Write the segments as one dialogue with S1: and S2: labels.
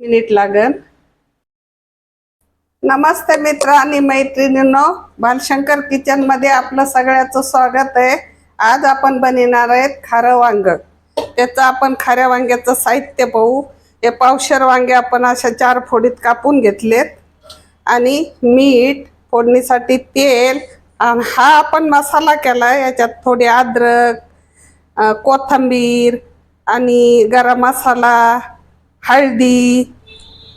S1: Minute लागन. नमस्ते मित्र आणि मैत्रिणींनो, बालशंकर किचन मध्ये आपलं सगळ्याचं स्वागत आहे. आज आपण बनवणार आहेत खारं वांग. त्याचं आपण खाऱ्या वांग्याचं साहित्य पाहू. हे पावशेर वांगे आपण अशा 4 फोडीत कापून घेतलेत आणि मीठ, फोडणीसाठी तेल, आणि हा आपण मसाला केला. याच्यात थोडी अद्रक, कोथिंबीर आणि गरम मसाला, हळदी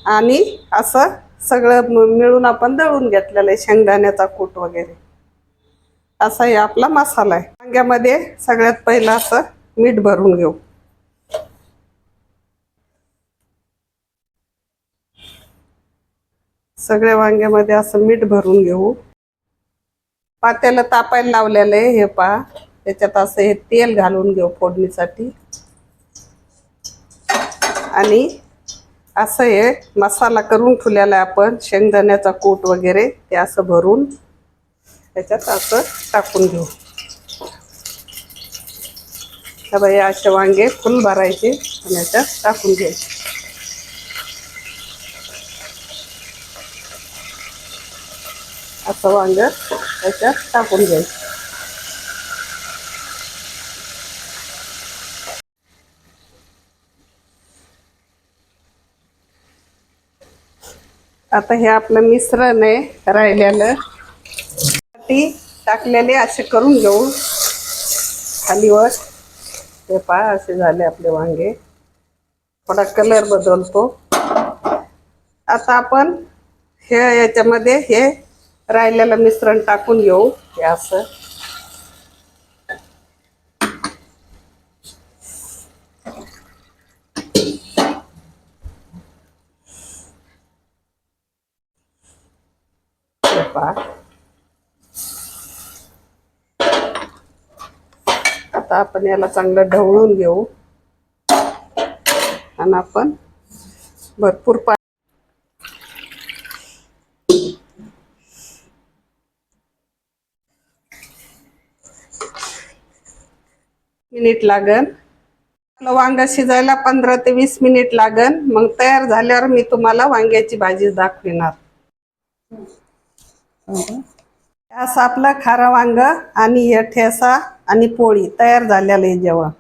S1: आणि असं सगळं मिळून आपण दळून घेतलेलं आहे. शेंगदाण्याचा कूट वगैरे असा हे आपला मसाला आहे. वांग्यामध्ये सगळ्यात पहिलं असं मीठ भरून घेऊ. सगळ्या वांग्यामध्ये असं मीठ भरून घेऊ. पातेलं तापायला लावलेलं आहे. हे पहा, त्याच्यात असं हे तेल घालून घेऊ फोडणीसाठी. आणि असं हे मसाला करून ठेवलेला आहे आपण, शेंगदाण्याचा कूट वगैरे, ते असं भरून त्याच्यात असं टाकून घेऊ. हे असे वांगे फुल भरायचे आणि याच्यात टाकून घ्यायचे. असं वांग त्याच्यात टाकून घ्यायचं. आता हे आपलं मिश्रण आहे राहिलेलं, टाकलेले असे करून घेऊ खालीवर. हे पहा, असे झाले आपले वांगे. थोडा कलर बदलतो. आता आपण हे याच्यामध्ये हे राहिलेलं मिश्रण टाकून घेऊ. हे असं आता आपण याला चांगलं ढवळून घेऊ आणि आपण भरपूर मिनिट लागन. आपलं वांग शिजायला 15 ते 20 मिनिट लागन. मग तयार झाल्यावर मी तुम्हाला वांग्याची भाजी दाखविणार. असं आपलं खारं वांग आणि हे ठेसा आणि पोळी तयार झालेलं आहे जेवण.